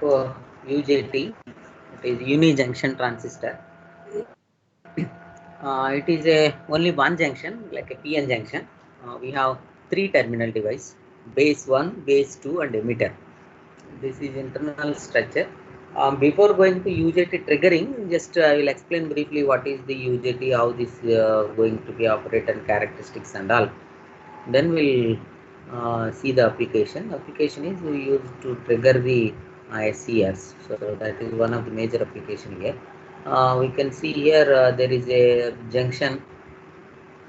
UJT, it is uni junction transistor. It is a only one junction, like a PN junction. We have three terminal device: base 1, base 2, and emitter. This is internal structure. Before going to UJT triggering, just I will explain briefly what is the UJT, how this going to be operated, characteristics and all. Then we'll see the application. Application is we use to trigger the SCRs. So that is one of the major application here. We can see here there is a junction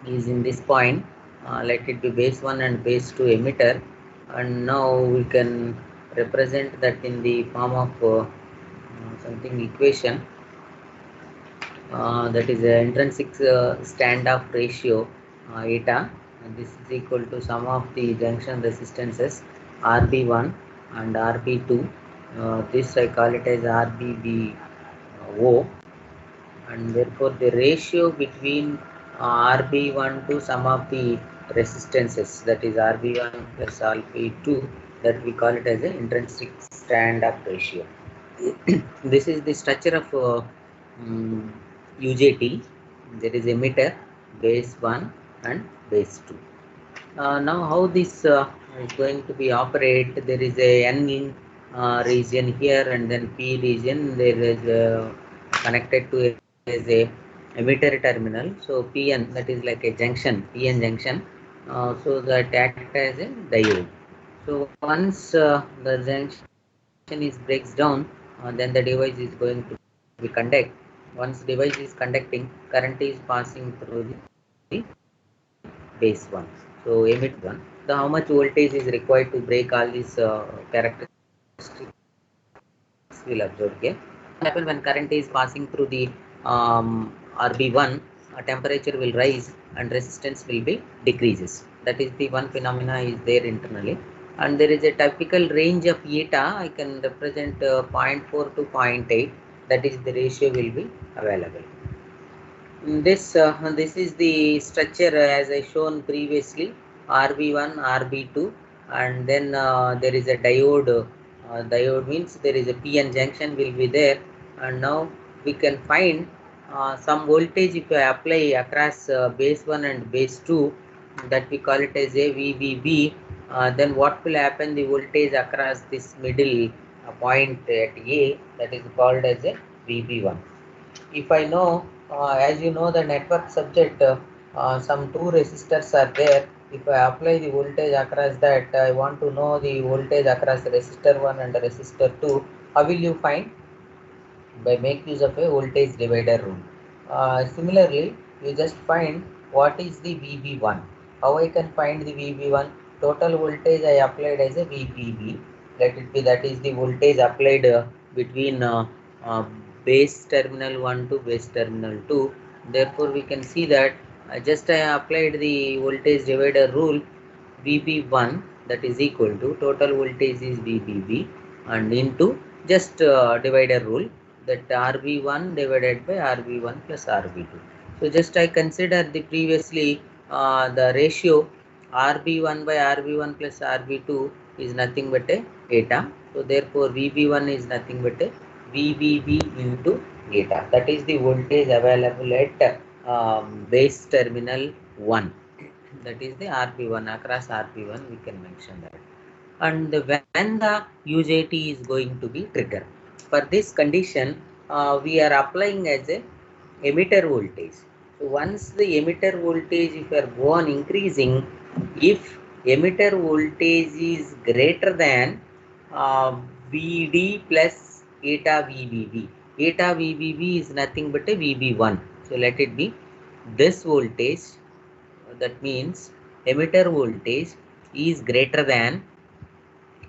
is in this point. Let it be base 1 and base 2 emitter, and now we can represent that in the form of something equation, that is a intrinsic standoff ratio eta, and this is equal to sum of the junction resistances RB1 and RB2. This I call it as RBBO, and therefore the ratio between RB1 to sum of the resistances, that is RB1 plus RB2, that we call it as an intrinsic stand-up ratio. This is the structure of UJT. There is emitter, base 1 and base 2. Now how this is going to be operate, there is a N region here, and then P region there is connected to as a emitter terminal. So PN, that is like a junction, PN junction, so that act as a diode. So once the junction is breaks down, then the device is going to be conduct. Once device is conducting, current is passing through the base 1. So emit base 1. The how much voltage is required to break all these characteristics will observe here. What will happen when current is passing through the RB1? Temperature will rise and resistance will be decreases. That is the one phenomena is there internally. And there is a typical range of eta. I can represent 0.4 to 0.8. That is the ratio will be available. This is the structure as I shown previously, RB1, RB2, and then there is a diode. Diode means there is a PN junction will be there, and now we can find some voltage if I apply across base 1 and base 2, that we call it as a VBB. Then what will happen, the voltage across this middle point at A, that is called as a VB1. If I know, as you know, the network subject, some two resistors are there. If I apply the voltage across that, I want to know the voltage across resistor 1 and resistor 2. How will you find? By make use of a voltage divider rule. Similarly, you just find what is the VB1. How I can find the VB1? Total voltage I applied as a VBB. Let it be, that is the voltage applied between uh, base terminal 1 to base terminal 2. Therefore, we can see that just I applied the voltage divider rule. VB1, that is equal to total voltage is VBB, and into just divider rule, that RB1 divided by RB1 plus RB2. So just I consider the previously the ratio RB1 by RB1 plus RB2 is nothing but a eta. So therefore VB1 is nothing but a VBB into eta. That is the voltage available at base terminal 1. That is the RB1, across RB1 we can mention that. And when the UJT is going to be triggered, for this condition we are applying as a emitter voltage. So once the emitter voltage, if you are go on increasing, if emitter voltage is greater than VD plus eta VBB, eta VBB is nothing but a VB1. So let it be this voltage, that means emitter voltage is greater than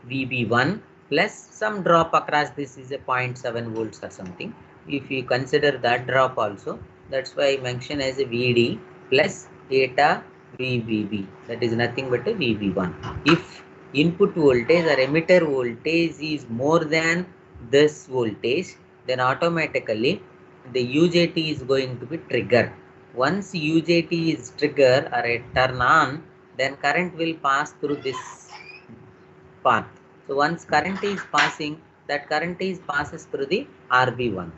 VB1 plus some drop across this is a 0.7 volts or something. If you consider that drop also, that's why I mention as a VD plus eta VBB, that is nothing but a VB1. If input voltage or emitter voltage is more than this voltage, then automatically the UJT is going to be triggered. Once UJT is triggered or a turn on, then current will pass through this path. So once current is passing, that current is passes through the RB1.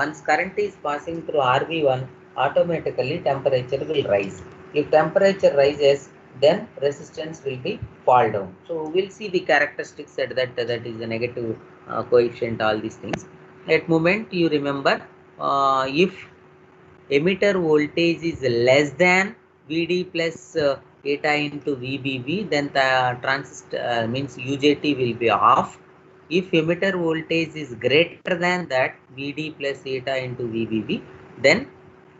Once current is passing through RB1, automatically temperature will rise. If temperature rises, then resistance will be fall down. So we'll see the characteristics that is a negative coefficient, all these things. At moment you remember, if emitter voltage is less than Vd plus eta into VBB, then the transistor means UJT will be off. If emitter voltage is greater than that Vd plus eta into VBB, then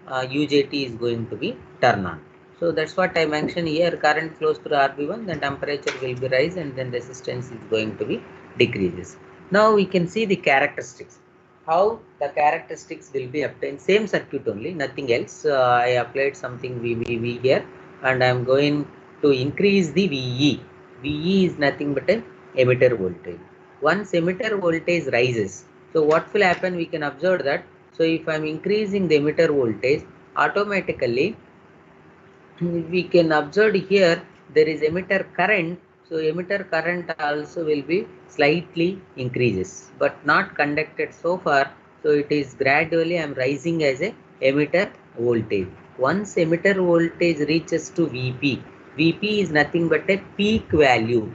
UJT is going to be turn on. So that's what I mentioned here. Current flows through RB1, then temperature will be rise, and then resistance is going to be decreases. Now we can see the characteristics. How the characteristics will be obtained. Same circuit only, nothing else. I applied something VBV here, and I am going to increase the VE. VE is nothing but a emitter voltage. Once emitter voltage rises, so what will happen? We can observe that. So if I am increasing the emitter voltage, automatically we can observe here there is emitter current. So emitter current also will be slightly increases, but not conducted so far. So it is gradually I am rising as a emitter voltage. Once emitter voltage reaches to VP, VP is nothing but a peak value.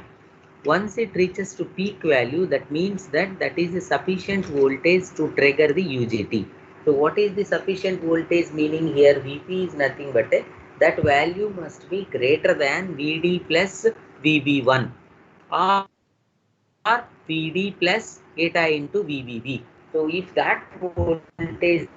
Once it reaches to peak value, that means that is a sufficient voltage to trigger the UJT. So what is the sufficient voltage meaning here? VP is nothing but a, that value must be greater than Vd plus VB1 or Vd plus eta into VBB. So if that voltage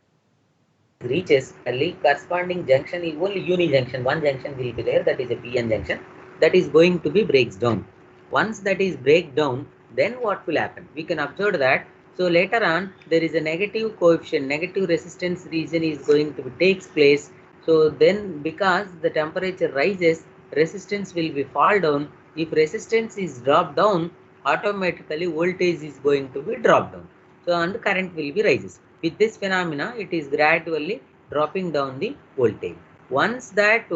reaches early, corresponding junction is only uni junction. One junction will be there, that is a PN junction, that is going to be breaks down. Once that is break down, then what will happen? We can observe that. So later on there is a negative coefficient, negative resistance region is going to be takes place. So then because the temperature rises, resistance will be fall down. If resistance is dropped down, automatically voltage is going to be dropped down. So and current will be rises. With this phenomena, it is gradually dropping down the voltage. Once that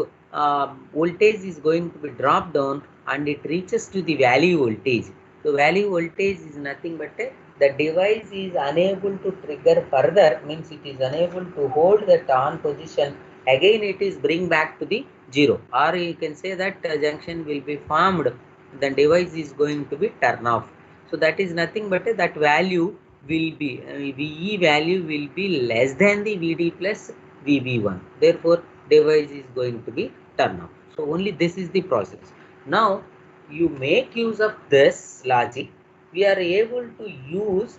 voltage is going to be dropped down and it reaches to the value voltage. So value voltage is nothing but the device is unable to trigger further, means it is unable to hold that on position. Again it is bring back to the 0, or you can say that junction will be formed, the device is going to be turn off. So that is nothing but that value will be VE value will be less than the Vd plus VB1. Therefore device is going to be turn off. So only this is the process. Now you make use of this logic, we are able to use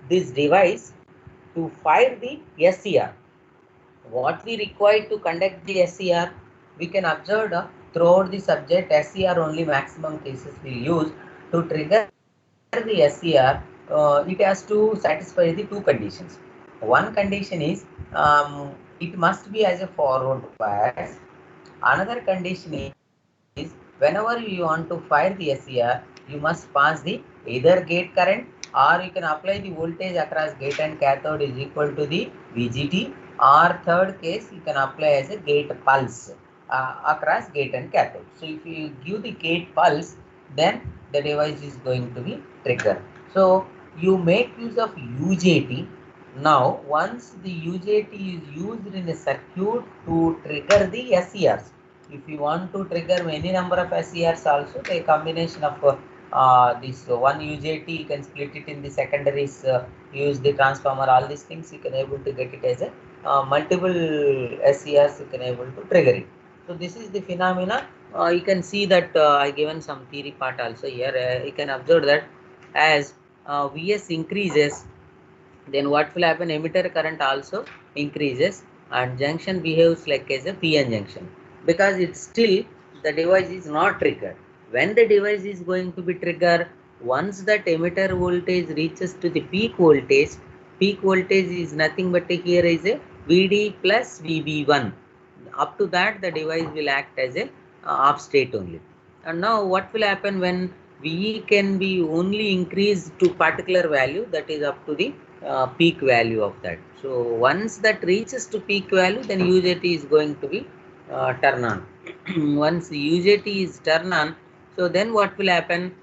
this device to fire the SCR. What we require to conduct the SCR, we can observe throughout the subject SCR only maximum cases we use. To trigger the SCR, it has to satisfy the two conditions. One condition is it must be as a forward bias. Another condition is whenever you want to fire the SCR, you must pass the either gate current, or you can apply the voltage across gate and cathode is equal to the VGT, or third case you can apply as a gate pulse across gate and cathode. So if you give the gate pulse, then the device is going to be triggered. So you make use of UJT. Now once the UJT is used in a circuit to trigger the SCRs, if you want to trigger any number of SCRs also, a combination of this one UJT, you can split it in the secondaries, use the transformer, all these things you can able to get it as a multiple SCRs you can able to trigger it. So this is the phenomena. You can see that I given some theory part also here. You can observe that as Vs increases, then what will happen? Emitter current also increases and junction behaves like as a PN junction, because it's still the device is not triggered. When the device is going to be triggered, once that emitter voltage reaches to the peak voltage is nothing but here is a Vd plus VB1. Up to that the device will act as a off state only. And now what will happen when VE can be only increased to particular value, that is up to the peak value of that. So once that reaches to peak value, then UJT is going to be turn on. Once UJT is turn on, so then what will happen?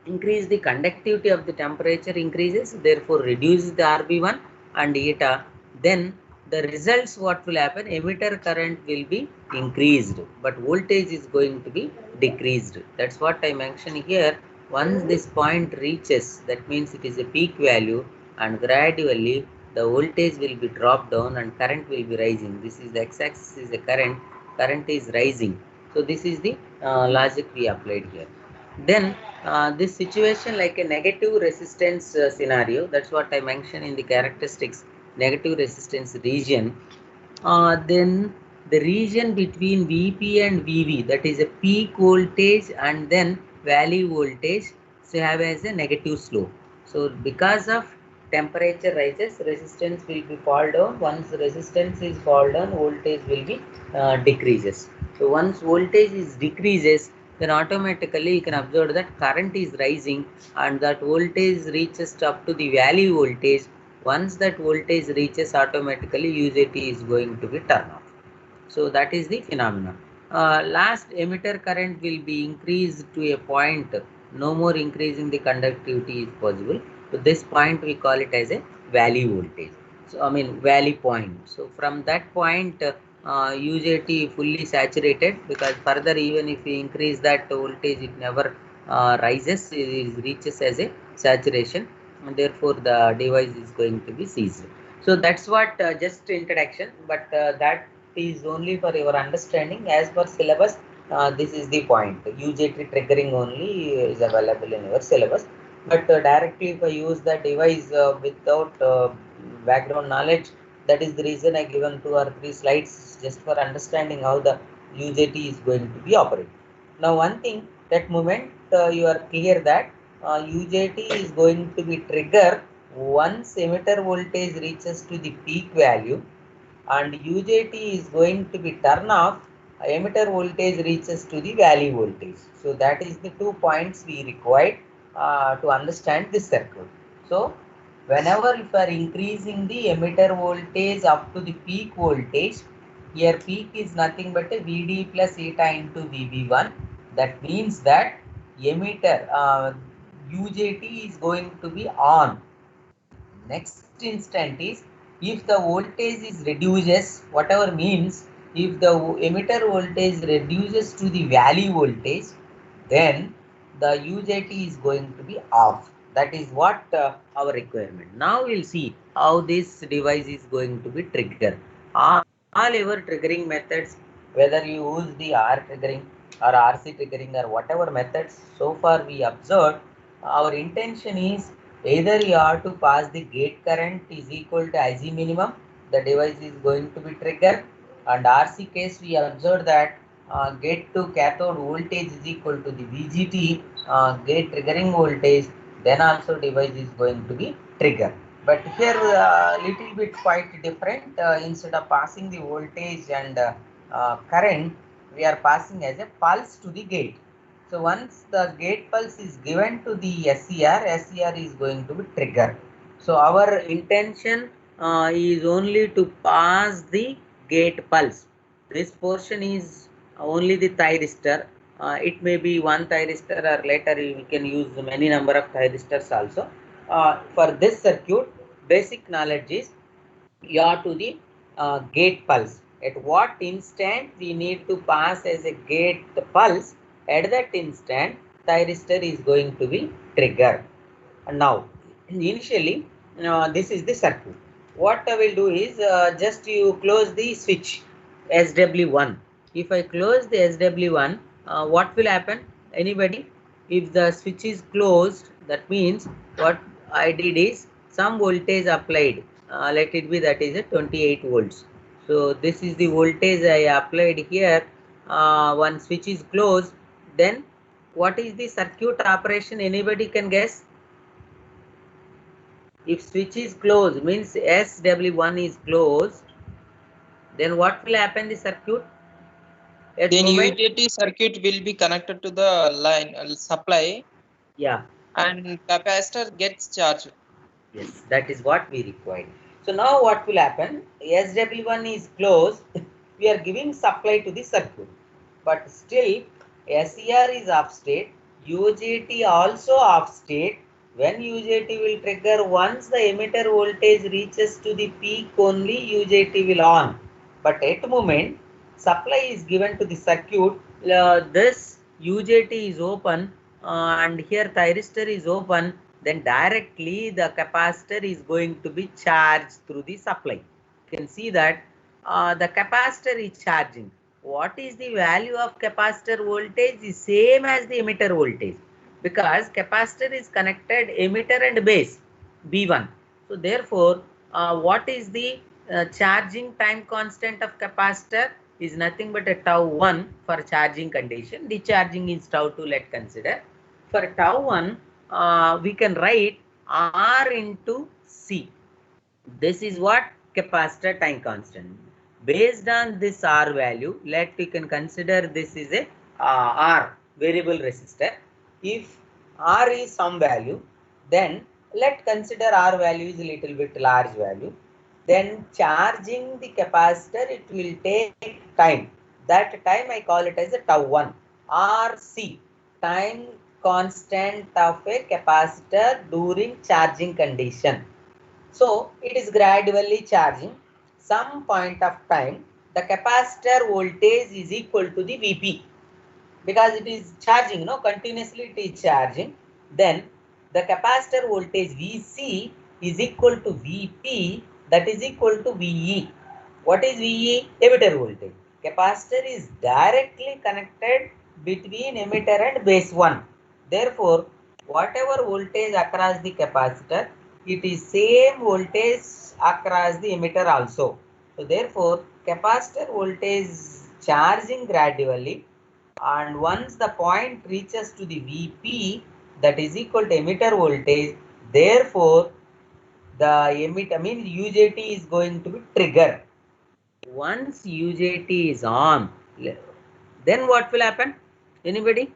increase the conductivity of the temperature increases, therefore reduces the RB1 and eta. Then the results, what will happen, emitter current will be increased, but voltage is going to be decreased. That's what I mentioned here. Once this point reaches, that means it is a peak value, and gradually the voltage will be dropped down and current will be rising. This is the x-axis is the current is rising. So this is the logic we applied here. Then this situation like a negative resistance scenario, that's what I mentioned in the characteristics, negative resistance region. Then the region between Vp and Vv, that is a peak voltage and then valley voltage, so have as a negative slope. So because of temperature rises, resistance will be fall down. Once resistance is fall down, voltage will be decreases. So once voltage is decreases, then automatically you can observe that current is rising and that voltage reaches up to the valley voltage. Once that voltage reaches, automatically UJT is going to be turned off. So that is the phenomenon. Last, emitter current will be increased to a point, no more increasing the conductivity is possible. So this point we call it as a valley voltage. So I mean valley point. So from that point, UJT fully saturated, because further even if we increase that voltage, it never rises, it reaches as a saturation, and therefore the device is going to be seized. So that's what just introduction, but that is only for your understanding. As per syllabus, this is the point. UJT triggering only is available in your syllabus. But directly if I use the device without background knowledge, that is the reason I given 2 or 3 slides just for understanding how the UJT is going to be operated. Now one thing, that moment you are clear that UJT is going to be triggered once emitter voltage reaches to the peak value, and UJT is going to be turned off, emitter voltage reaches to the valley voltage. So that is the 2 points we required to understand this circuit. So whenever if you are increasing the emitter voltage up to the peak voltage, here peak is nothing but a Vd plus eta into Vb1. That means that emitter UJT is going to be on. Next instant is, if the voltage is reduces, whatever means, if the emitter voltage reduces to the valley voltage, then the UJT is going to be off. That is what our requirement. Now we'll see how this device is going to be triggered. All our triggering methods, whether you use the R triggering or RC triggering or whatever methods so far we observed, our intention is either you have to pass the gate current is equal to IC minimum, the device is going to be triggered, and RC case we observed that gate to cathode voltage is equal to the VGT, gate triggering voltage, then also device is going to be triggered. But here little bit quite different, instead of passing the voltage and current, we are passing as a pulse to the gate. So once the gate pulse is given to the SCR is going to be triggered. So our intention is only to pass the gate pulse. This portion is only the thyristor. It may be one thyristor, or later we can use many number of thyristors also. For this circuit, basic knowledge is you are to the gate pulse. At what instant we need to pass as a gate pulse, at that instant thyristor is going to be triggered. And now initially this is the circuit. What I will do is just you close the switch SW1. If I close the SW1, what will happen? Anybody? If the switch is closed, that means what I did is some voltage applied. Let it be that is a 28 volts. So this is the voltage I applied here. One switch is closed, then what is the circuit operation? Anybody can guess? If switch is closed, means SW1 is closed, then what will happen the circuit? At Then moment, UJT circuit will be connected to the line supply. yeah, And capacitor gets charged. yes, that is what we require. So now what will happen? SW1 is closed. We are giving supply to the circuit, but still SCR is off state. UJT also off state. When UJT will trigger, once the emitter voltage reaches to the peak only UJT will on. But at moment supply is given to the circuit, this UJT is open and here thyristor is open, then directly the capacitor is going to be charged through the supply. You can see that the capacitor is charging. What is the value of capacitor voltage is same as the emitter voltage, because capacitor is connected emitter and base B1. So therefore, what is the charging time constant of capacitor is nothing but a tau 1 for charging condition. Discharging is tau 2, let's consider. For tau 1, we can write R into C. This is what capacitor time constant. Based on this R value, we can consider this is a R variable resistor. If R is some value, then let's consider R value is a little bit large value. Then charging the capacitor, it will take time. That time I call it as a tau 1. RC, time constant of a capacitor during charging condition. So it is gradually charging. Some point of time, the capacitor voltage is equal to the Vp, because it is charging, continuously it is charging. Then the capacitor voltage Vc is equal to Vp, that is equal to Ve. What is Ve? Emitter voltage. Capacitor is directly connected between emitter and base 1. Therefore, whatever voltage across the capacitor, it is same voltage across the emitter also. So therefore, capacitor voltage charging gradually, and once the point reaches to the Vp, that is equal to emitter voltage, therefore the emitter means UJT is going to be triggered. Once UJT is on, then what will happen? Anybody?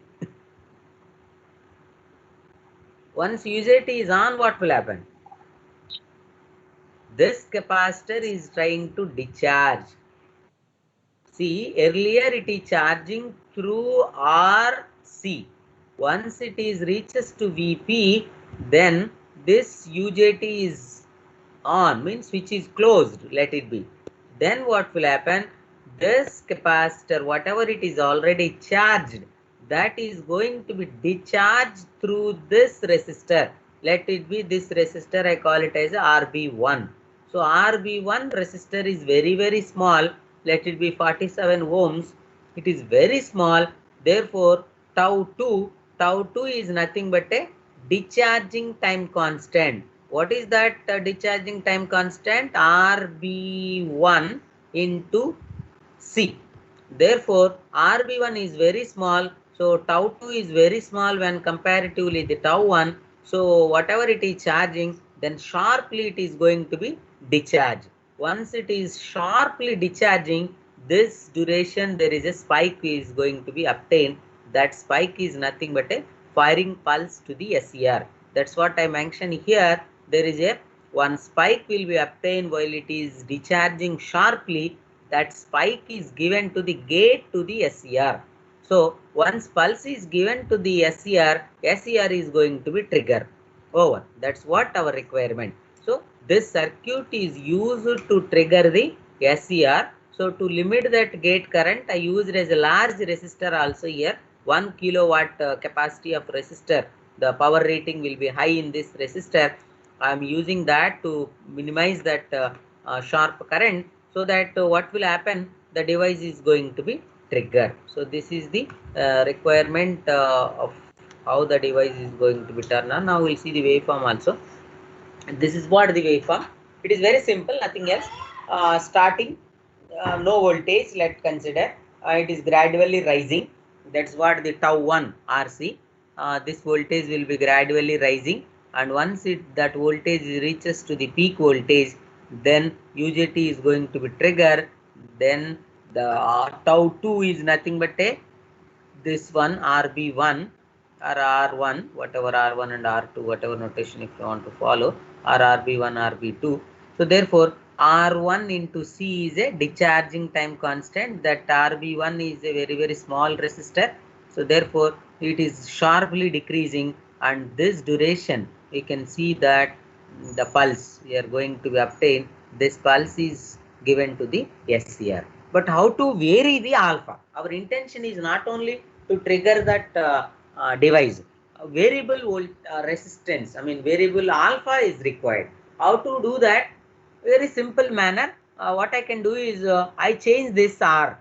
Once UJT is on, what will happen? This capacitor is trying to discharge. See, earlier it is charging through RC. Once it is reaches to Vp, then this UJT is on, means switch is closed, let it be. Then what will happen? This capacitor, whatever it is already charged, that is going to be discharged through this resistor. Let it be this resistor, I call it as RB1. So RB1 resistor is very, very small. Let it be 47 ohms. It is very small. Therefore, tau 2 is nothing but a discharging time constant. What is that discharging time constant? RB1 into C. Therefore, RB1 is very small. So tau 2 is very small when comparatively the tau 1. So whatever it is charging, then sharply it is going to be discharged. Once it is sharply discharging, this duration there is a spike is going to be obtained. That spike is nothing but a firing pulse to the SCR. That's what I mentioned here. There is a one spike will be obtained while it is discharging sharply. That spike is given to the gate to the SCR. So once pulse is given to the SCR, SCR is going to be triggered. Over. That's what our requirement. So this circuit is used to trigger the SCR. So to limit that gate current, I used as a large resistor also here. 1 kilowatt capacity of resistor. The power rating will be high in this resistor. I am using that to minimize that sharp current, so that what will happen, the device is going to be triggered. So this is the requirement of how the device is going to be turned on. Now we'll see the waveform also. And this is what the waveform. It is very simple, nothing else. Starting no voltage, let's consider. It is gradually rising. That's what the tau 1 RC. This voltage will be gradually rising, and once that voltage reaches to the peak voltage, then UJT is going to be triggered. Then the tau 2 is nothing but a this one RB1 or R1, whatever R1 and R2, whatever notation if you want to follow, or RB1, RB2. So therefore, R1 into C is a discharging time constant. That RB1 is a very, very small resistor. So therefore, it is sharply decreasing, and this duration we can see that the pulse we are going to obtain, this pulse is given to the SCR. But how to vary the alpha? Our intention is not only to trigger that device. Variable resistance, I mean variable alpha is required. How to do that? Very simple manner. What I can do is I change this R.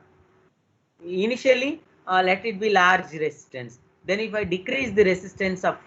Initially, let it be large resistance. Then if I decrease the resistance of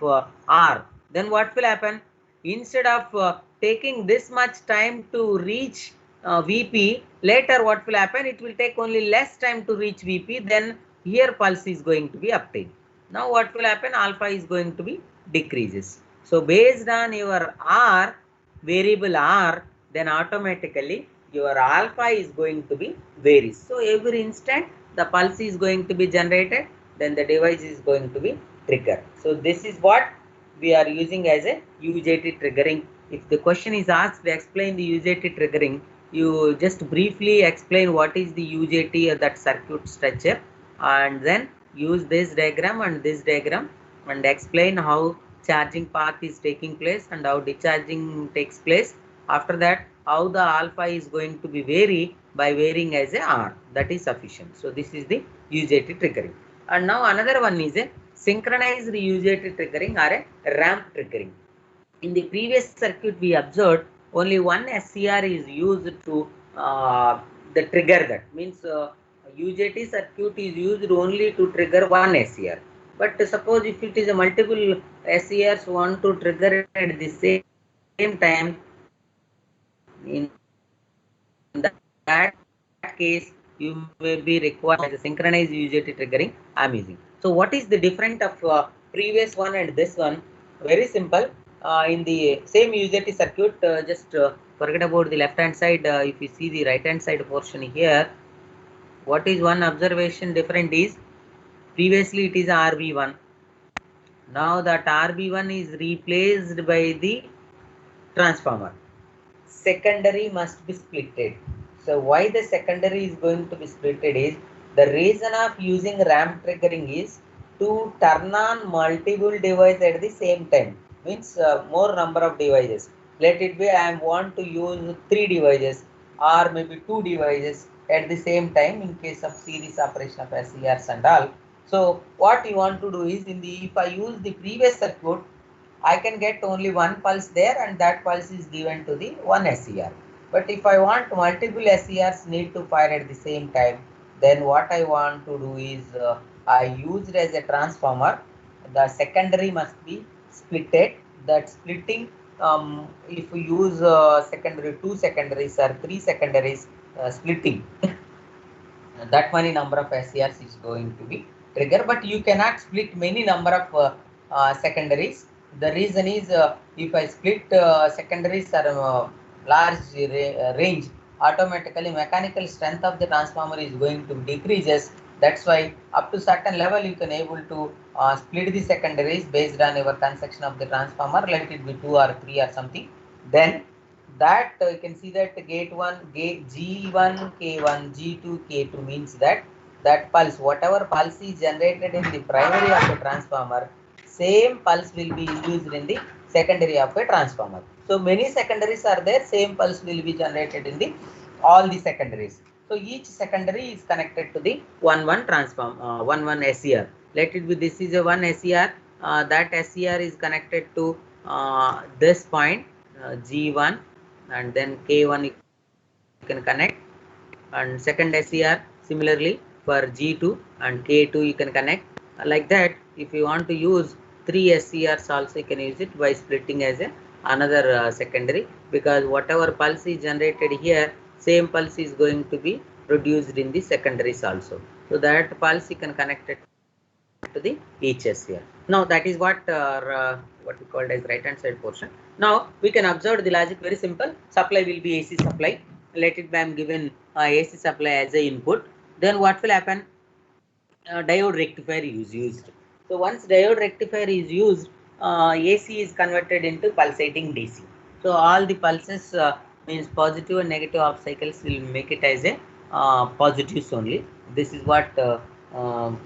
R, then what will happen? Instead of taking this much time to reach VP, later what will happen? It will take only less time to reach VP, then here pulse is going to be obtained. Now what will happen? Alpha is going to be decreases. So based on your R, variable R, then automatically your alpha is going to be varies. So every instant the pulse is going to be generated, then the device is going to be triggered. So this is what we are using as a UJT triggering. If the question is asked, explain the UJT triggering, you just briefly explain what is the UJT or that circuit structure, and then use this diagram and this diagram and explain how charging path is taking place and how discharging takes place. After that, how the alpha is going to be vary by varying as a R. That is sufficient. So this is the UJT triggering. And now another one is a synchronized UJT triggering or a ramp triggering. In the previous circuit we observed only one SCR is used to the trigger, that means UJT circuit is used only to trigger one SCR. But suppose if it is a multiple SCRs want to trigger at the same time, in that case you may be required as a synchronized UJT triggering I am using. So what is the difference of previous one and this one? Very simple. In the same UJT circuit, just forget about the left hand side. If you see the right hand side portion here, what is one observation different is, previously it is RB1. Now that RB1 is replaced by the transformer. Secondary must be splitted. So why the secondary is going to be splitted is, the reason of using ramp triggering is to turn on multiple devices at the same time. Means more number of devices. Let it be I want to use 3 devices or maybe 2 devices at the same time in case of series operation of SCRs and all. So what you want to do is, if I use the previous circuit, I can get only one pulse there and that pulse is given to the one SCR. But if I want multiple SCRs need to fire at the same time, then what I want to do is I used as a transformer, the secondary must be splitted. That splitting, if we use secondary, 2 secondaries or 3 secondaries splitting, that many number of SCRs is going to be trigger, but you cannot split many number of secondaries. The reason is if I split secondaries or large range, automatically mechanical strength of the transformer is going to decreases. That's why up to certain level you can able to split the secondaries based on your construction of the transformer, let it be 2 or 3 or something. Then that you can see that gate 1, gate G1, K1, G2, K2 means that pulse, whatever pulse is generated in the primary of a transformer, same pulse will be used in the secondary of a transformer. So many secondaries are there, same pulse will be generated in the all the secondaries. So each secondary is connected to the 1 SCR. Let it be this is a 1 SCR. That SCR is connected to this point G1, and then K1 you can connect, and second SCR similarly for G2 and K2 you can connect. Like that, if you want to use 3 SCRs also you can use it by splitting as another secondary, because whatever pulse is generated here, same pulse is going to be produced in the secondaries also. So that pulse you can connect it to the each SCR. Now that is what we called as right hand side portion. Now we can observe the logic very simple. Supply will be AC supply. Let it be I am given AC supply as a input. Then what will happen? Diode rectifier is used. So once diode rectifier is used, AC is converted into pulsating DC. So all the pulses means positive and negative half cycles will make it as a positives only. This is what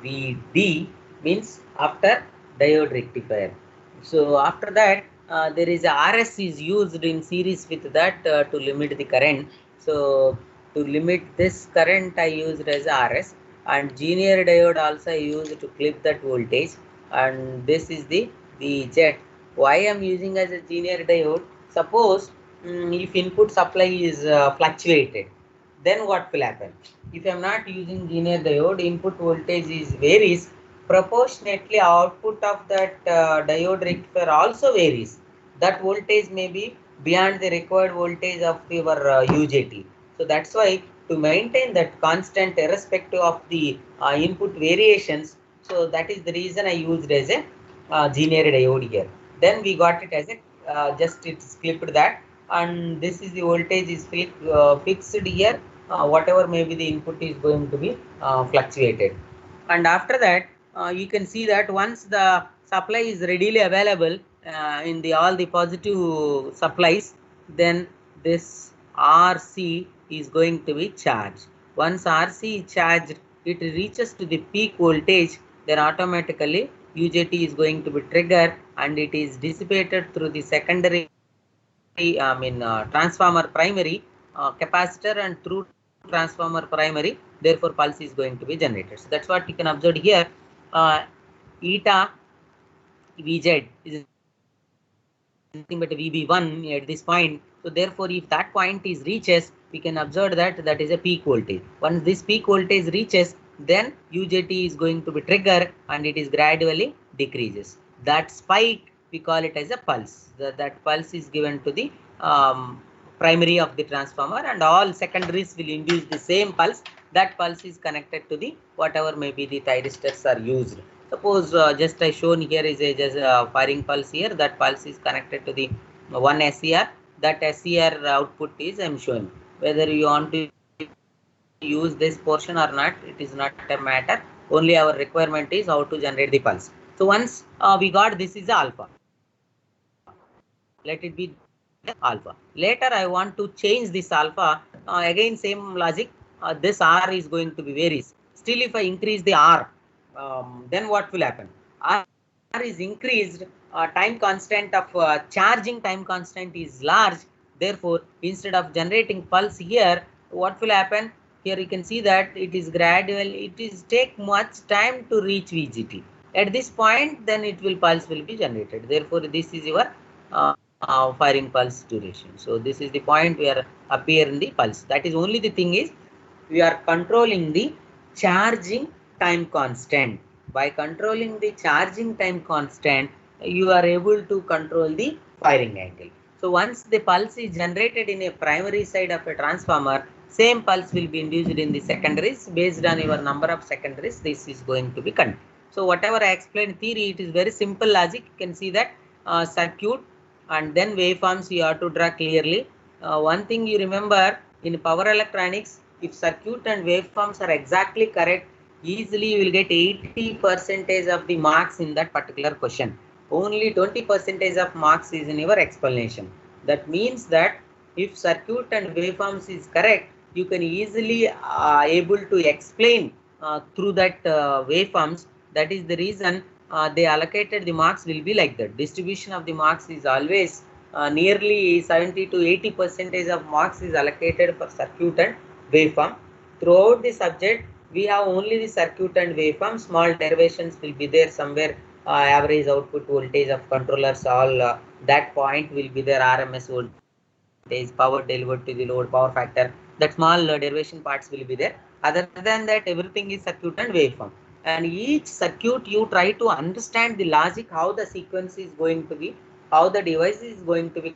VD. means after diode rectifier. So after that, there is a RS is used in series with that to limit the current. So to limit this current, I used as RS, and Linear diode also I used to clip that voltage. And this is the jet. Why I am using as a Linear diode? Suppose if input supply is fluctuated, then what will happen? If I am not using linear diode, input voltage is varies, proportionately output of that diode rectifier also varies. That voltage may be beyond the required voltage of your UJT. So that's why to maintain that constant irrespective of the input variations, so that is the reason I used as a linear diode here. Then we got it as a just it's clipped that, and this is the voltage is fixed here. Whatever maybe the input is going to be fluctuated. And after that, you can see that once the supply is readily available in the all the positive supplies, then this RC is going to be charged. Once RC is charged, it reaches to the peak voltage, then automatically UJT is going to be triggered, and it is dissipated through the secondary transformer primary capacitor, and through transformer primary, therefore pulse is going to be generated. So that's what you can observe here. Eta Vz is nothing but VB1 at this point. So therefore, if that point is reaches, we can observe that that is a peak voltage. Once this peak voltage reaches, then UJT is going to be triggered, and it is gradually decreases. That spike we call it as a pulse. That pulse is given to the primary of the transformer, and all secondaries will induce the same pulse. That pulse is connected to the whatever maybe the thyristors are used. Suppose just I shown here is a just firing pulse here. That pulse is connected to the one SCR. That SCR output is I am showing. Whether you want to use this portion or not, it is not a matter. Only our requirement is how to generate the pulse. So once we got this is alpha. Let it be alpha. Later I want to change this alpha. Again same logic. This R is going to be varies. Still if I increase the R, then what will happen? R is increased, time constant of charging time constant is large. Therefore, instead of generating pulse here, what will happen? Here you can see that it is gradual. It is take much time to reach VGT. At this point, then it will pulse will be generated. Therefore, this is your firing pulse duration. So this is the point where appear in the pulse. That is only the thing is we are controlling the charging time constant. By controlling the charging time constant, you are able to control the firing angle. So once the pulse is generated in a primary side of a transformer, same pulse will be induced in the secondaries. Based on your number of secondaries, this is going to be controlled. So whatever I explained theory, it is very simple logic. You can see that circuit and then waveforms you have to draw clearly. One thing you remember in power electronics, if circuit and waveforms are exactly correct, easily you will get 80% of the marks in that particular question. Only 20% of marks is in your explanation. That means that if circuit and waveforms is correct, you can easily able to explain through that waveforms. That is the reason they allocated the marks will be like that. Distribution of the marks is always nearly 70 to 80% of marks is allocated for circuit and waveform. Throughout the subject, we have only the circuit and waveform. Small derivations will be there somewhere. Average output voltage of controllers, all that point will be there. RMS voltage, power delivered to the load, power factor. That small derivation parts will be there. Other than that, everything is circuit and waveform. And each circuit you try to understand the logic, how the sequence is going to be, how the device is going to be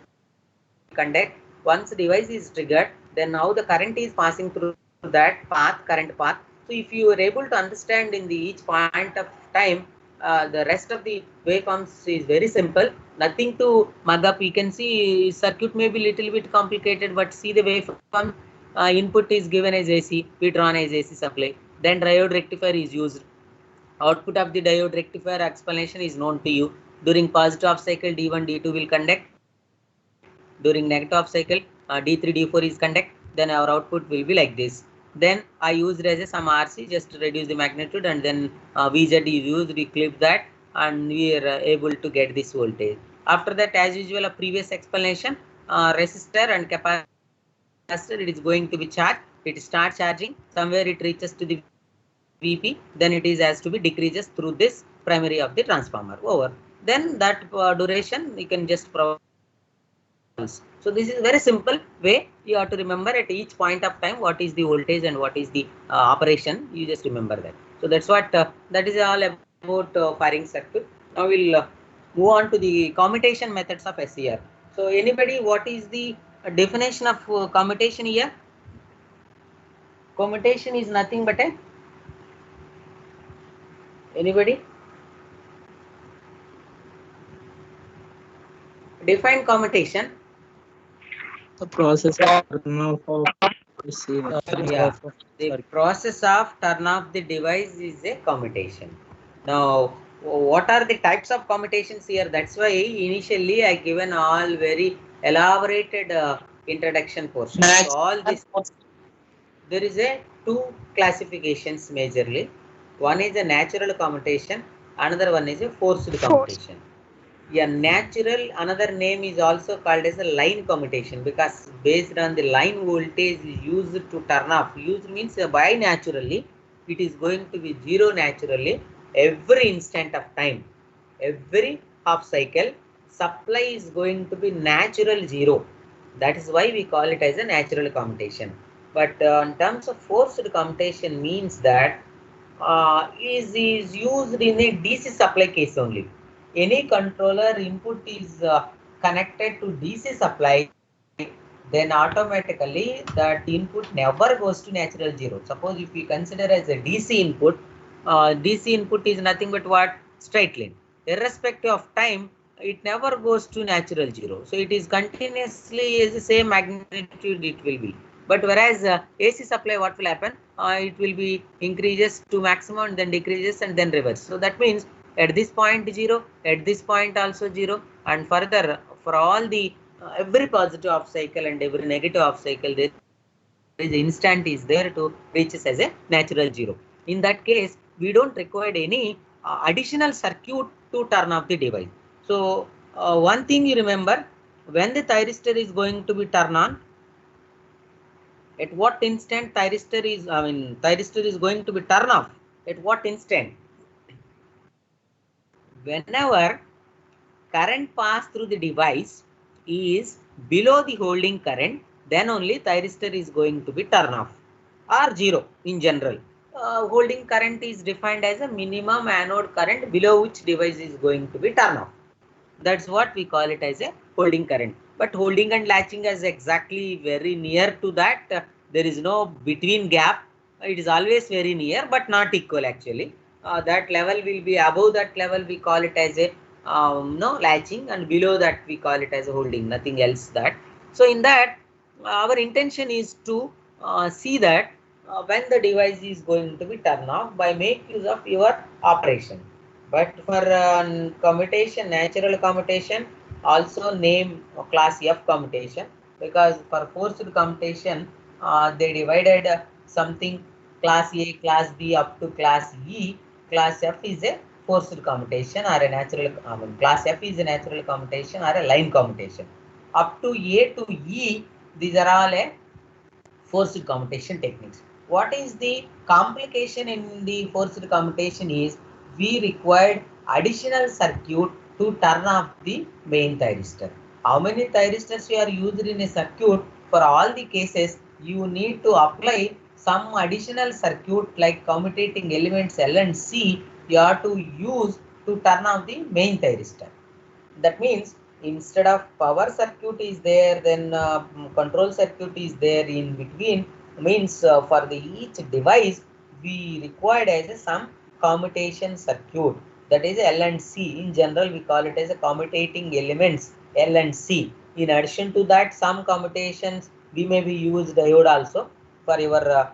conduct. Once the device is triggered, then how the current is passing through that path, current path. So if you are able to understand in the each point of time, the rest of the waveforms is very simple. Nothing to mug up. You can see circuit may be little bit complicated, but see the waveform. Input is given as AC, we drawn as AC supply. Then diode rectifier is used. Output of the diode rectifier explanation is known to you. During positive half cycle, D1, D2 will conduct. During negative half cycle, D3, D4 is conduct. Then our output will be like this. Then I used as a some RC just to reduce the magnitude, and then VZ is used, we clip that, and we are able to get this voltage. After that, as usual, a previous explanation, resistor and capacitor, it is going to be charged. It starts charging, somewhere it reaches to the VP, then it is has to be decreases through this primary of the transformer over. Then that duration you can just provide. So this is very simple way. You have to remember at each point of time what is the voltage and what is the operation. You just remember that. So that's what that is all about firing circuit. Now we'll move on to the commutation methods of SCR. So anybody, what is the definition of commutation here? Commutation is nothing but a, anybody? Define commutation. The process of turn off of Yeah, the process of turn off the device is a commutation. Now, what are the types of commutations here? That's why initially I given all very elaborated introduction portion. So all this, there is a two classifications majorly. One is a natural commutation, another one is a forced commutation. Yeah, natural, another name is also called as a line commutation, because based on the line voltage used to turn off. Used means by naturally, it is going to be zero naturally every instant of time. Every half cycle, supply is going to be natural zero. That is why we call it as a natural commutation. But in terms of forced commutation means that is used in a DC supply case only. Any controller input is connected to DC supply, then automatically that input never goes to natural zero. Suppose if we consider as a DC input, DC input is nothing but what? Straight line. Irrespective of time, it never goes to natural zero. So it is continuously is the same magnitude it will be. But whereas AC supply, what will happen? It will be increases to maximum and then decreases and then reverse. So that means at this point 0, at this point also 0, and further for all the every positive off cycle and every negative off cycle, there is instant is there to reaches as a natural zero. In that case, we don't require any additional circuit to turn off the device. So one thing you remember, when the thyristor is going to be turned on, at what instant thyristor is going to be turned off? At what instant? Whenever current pass through the device is below the holding current, then only thyristor is going to be turned off, or zero in general. Holding current is defined as a minimum anode current below which device is going to be turned off. That's what we call it as a holding current. But holding and latching is exactly very near to that. There is no between gap. It is always very near, but not equal actually. That level will be above that level. We call it as a latching, and below that we call it as a holding. Nothing else that. So in that, our intention is to see that when the device is going to be turned off by make use of your operation. But for commutation, natural commutation, also name class F commutation, because for forced commutation, they divided something class A, class B up to class E. Class F is a forced commutation or a natural, class F is a natural commutation or a line commutation. Up to A to E, these are all a forced commutation techniques. What is the complication in the forced commutation is we required additional circuit to turn off the main thyristor. How many thyristors you are used in a circuit? For all the cases, you need to apply some additional circuit like commutating elements L and C you have to use to turn off the main thyristor. That means instead of power circuit is there, then control circuit is there in between. Means for the each device we required as some commutation circuit, that is L and C. In general we call it as a commutating elements L and C. In addition to that, some commutations we may be use diode also for your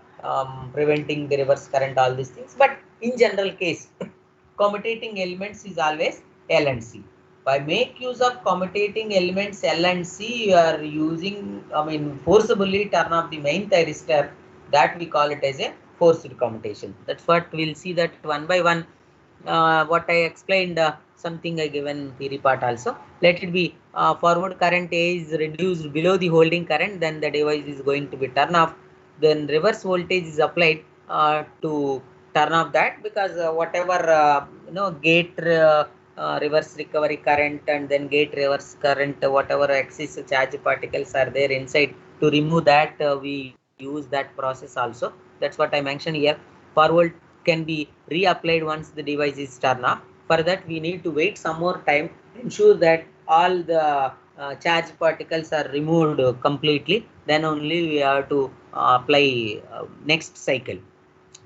preventing the reverse current, all these things. But in general case, commutating elements is always L and C. By make use of commutating elements L and C, you are using, forcibly turn off the main thyristor. that we call it as a forced commutation. That's what we'll see that one by one. What I explained, something I given theory part also. Let it be forward current A is reduced below the holding current, then the device is going to be turned off. Then reverse voltage is applied to turn off that, because whatever gate reverse recovery current and then gate reverse current, whatever excess charge particles are there inside, to remove that we use that process also. That's what I mentioned here. Forward can be reapplied once the device is turned off. For that we need to wait some more time, ensure that all the charge particles are removed completely, then only we have to apply next cycle.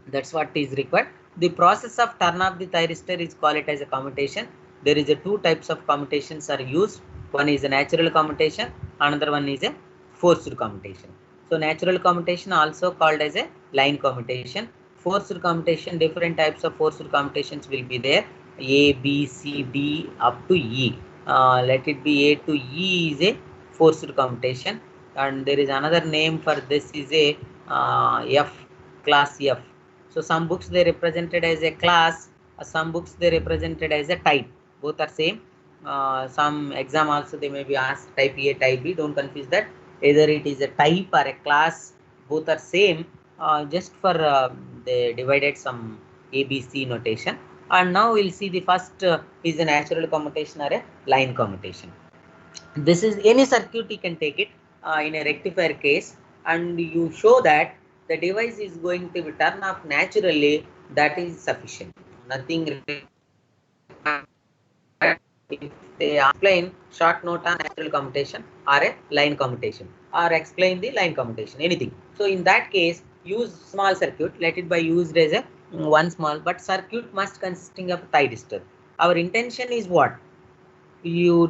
That's what is required. The process of turn off the thyristor is called it as a commutation. There is a two types of commutations are used. One is a natural commutation, another one is a forced commutation. So natural commutation also called as a line commutation. Forced commutation, different types of forced commutations will be there. A, B, C, D up to E. Let it be A to E is a forced commutation, and there is another name for this is a F, class F. So some books they represented as a class, some books they represented as a type. Both are same. Some exam also they may be asked type A, type B. Don't confuse that. Either it is a type or a class. Both are same. Just for they divided some ABC notation. And now we'll see the first is a natural commutation or a line commutation. This is any circuit you can take it in a rectifier case, and you show that the device is going to be turned off naturally. That is sufficient. Nothing. If they explain short note on natural commutation or a line commutation, or explain the line commutation, anything. So in that case, use small circuit. Let it be used as a one small, but circuit must consisting of thyristor. Our intention is what? You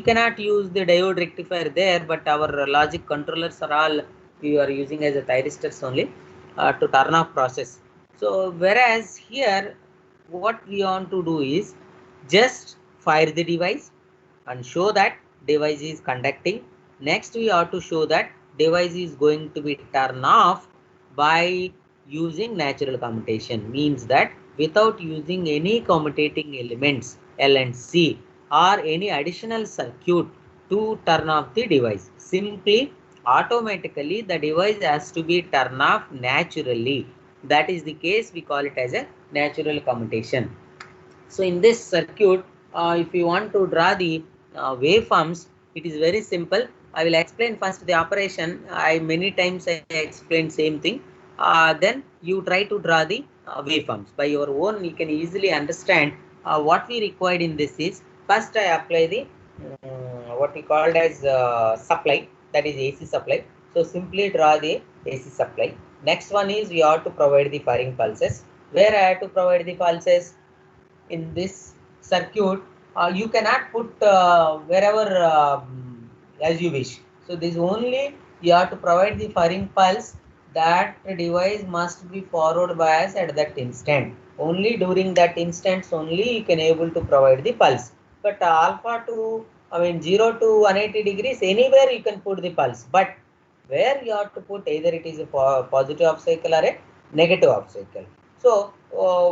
cannot use the diode rectifier there, but our logic controllers are all you are using as a thyristors only to turn off process. So whereas here what we want to do is just fire the device and show that device is conducting. Next we have to show that device is going to be turned off by using natural commutation, means that without using any commutating elements L and C or any additional circuit to turn off the device. Simply automatically the device has to be turned off naturally. That is the case, we call it as a natural commutation. So in this circuit, if you want to draw the waveforms, it is very simple. I will explain first the operation. Many times I explained same thing. Then you try to draw the waveforms by your own. You can easily understand what we required in this is first I apply the what we called as supply, that is AC supply. So simply draw the AC supply. Next one is we have to provide the firing pulses. Where I have to provide the pulses? In this circuit, you cannot put wherever as you wish. So this only you have to provide the firing pulse. That device must be forward bias at that instant. Only during that instance only you can able to provide the pulse. But alpha to 0 to 180 degrees, anywhere you can put the pulse. But where you have to put either it is a positive off cycle or a negative off cycle. So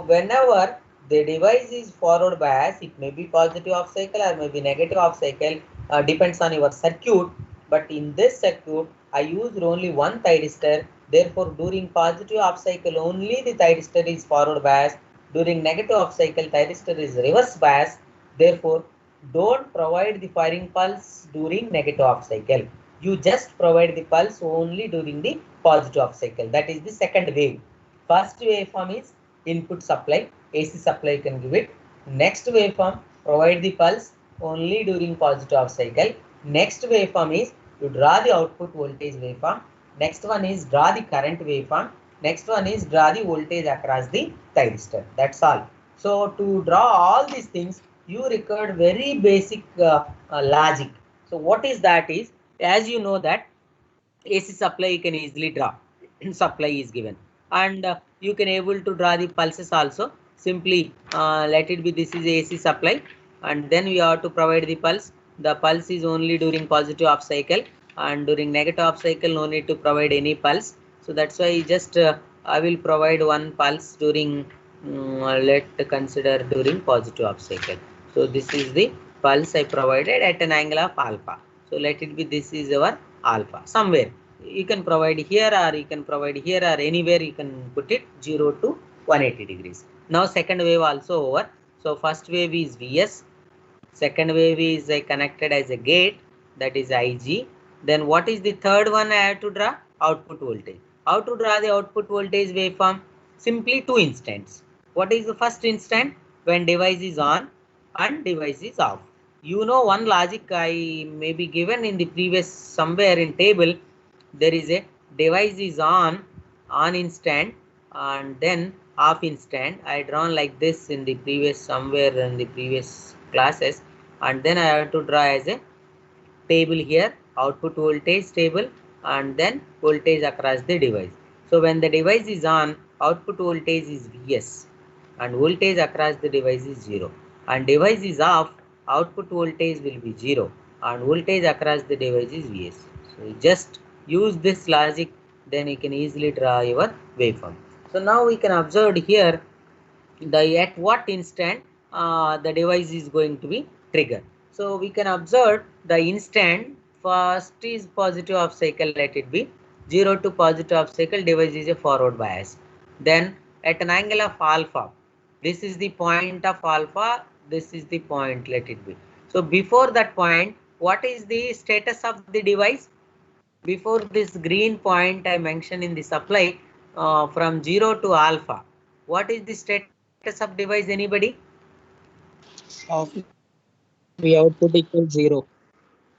whenever the device is forward bias, it may be positive off cycle or maybe negative off cycle, depends on your circuit. But in this circuit, I used only one thyristor. Therefore, during positive off cycle only the thyristor is forward bias. During negative off cycle, thyristor is reverse bias. Therefore, don't provide the firing pulse during negative off cycle. You just provide the pulse only during the positive off cycle. That is the second wave. First waveform is input supply, AC supply you can give it. Next waveform, provide the pulse only during positive off cycle. Next waveform is you draw the output voltage waveform. Next one is draw the current waveform. Next one is draw the voltage across the thyristor. That's all. So to draw all these things, you required very basic logic. So what is that is, as you know that AC supply you can easily draw. Supply is given, and you can able to draw the pulses also. Simply let it be this is AC supply, and then we have to provide the pulse. The pulse is only during positive off cycle, and during negative off cycle no need to provide any pulse. So that's why just I will provide one pulse during let's consider during positive half cycle. So this is the pulse I provided at an angle of alpha. So let it be, this is our alpha. Somewhere you can provide here, or you can provide here, or anywhere you can put it 0 to 180 degrees. Now second wave also over. So first wave is Vs, second wave is connected as a gate, that is Ig. Then what is the third one I have to draw? Output voltage. How to draw the output voltage waveform? Simply two instants. What is the first instant? When device is on and device is off. You know one logic I may be given in the previous somewhere in table. There is a device is on instant and then off instant. I drawn like this in the previous somewhere in the previous classes, and then I have to draw as a table here, output voltage table, and then voltage across the device. So when the device is on, output voltage is Vs and voltage across the device is 0, and device is off, output voltage will be 0 and voltage across the device is Vs. So just use this logic, then you can easily draw your waveform. So now we can observe here the at what instant the device is going to be triggered. So we can observe the instant. First is positive half cycle, let it be 0 to positive half cycle, device is a forward bias. Then at an angle of alpha, this is the point of alpha, this is the point, let it be. So before that point, what is the status of the device? Before this green point I mentioned in the supply, from 0 to alpha, what is the status of device? Anybody? Off. The output equals 0.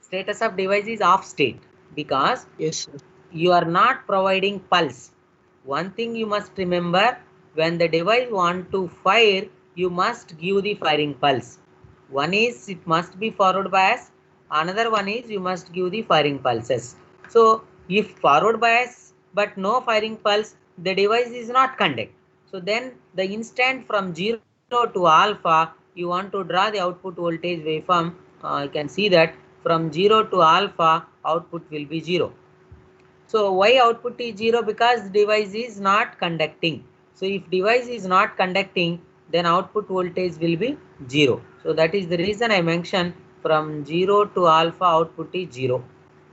Status of device is off state because Yes, sir. you are not providing pulse. One thing you must remember, when the device want to fire, you must give the firing pulse. One is it must be forward bias, another one is you must give the firing pulses. So if forward bias but no firing pulse, the device is not conduct. So then the instant from 0 to alpha, you want to draw the output voltage waveform. You can see that from 0 to alpha, output will be 0. So why output is 0? Because device is not conducting. So if device is not conducting, then output voltage will be 0. So that is the reason I mentioned from 0 to alpha, output is 0.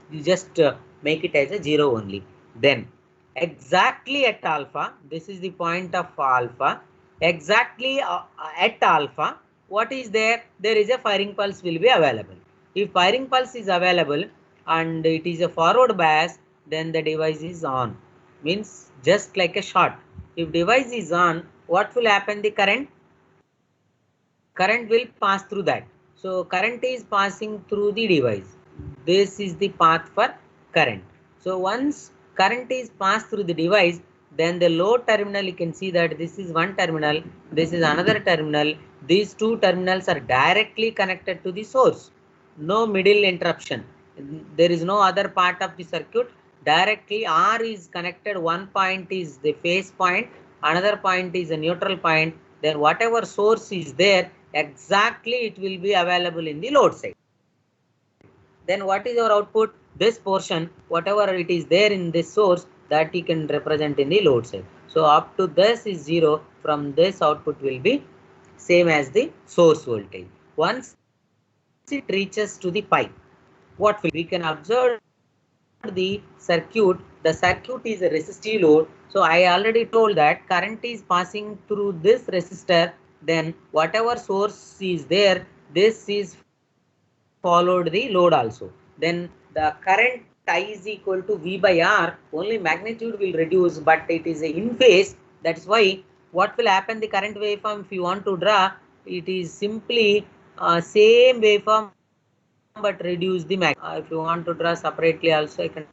You just make it as a 0 only. Then exactly at alpha, this is the point of alpha, exactly at alpha, what is there? There is a firing pulse will be available. If firing pulse is available and it is a forward bias, then the device is on. Means just like a shot. If device is on, what will happen? The current will pass through that. So current is passing through the device. This is the path for current. So once current is passed through the device, then the load terminal, you can see that this is one terminal, this is another terminal. These two terminals are directly connected to the source. No middle interruption. There is no other part of the circuit. Directly R is connected. One point is the phase point, another point is a neutral point. Then whatever source is there, exactly it will be available in the load side. Then what is our output? This portion, whatever it is there in this source, that you can represent in the load side. So up to this is 0. From this output will be same as the source voltage. Once it reaches to the pipe, what we can observe the circuit. The circuit is a resistive load. So I already told that current is passing through this resistor. Then whatever source is there, this is followed the load also. Then the current I is equal to V by R. Only magnitude will reduce, but it is in phase. That's why what will happen? The current waveform, if you want to draw, it is simply same waveform but reduce the magnitude. If you want to draw separately also, I can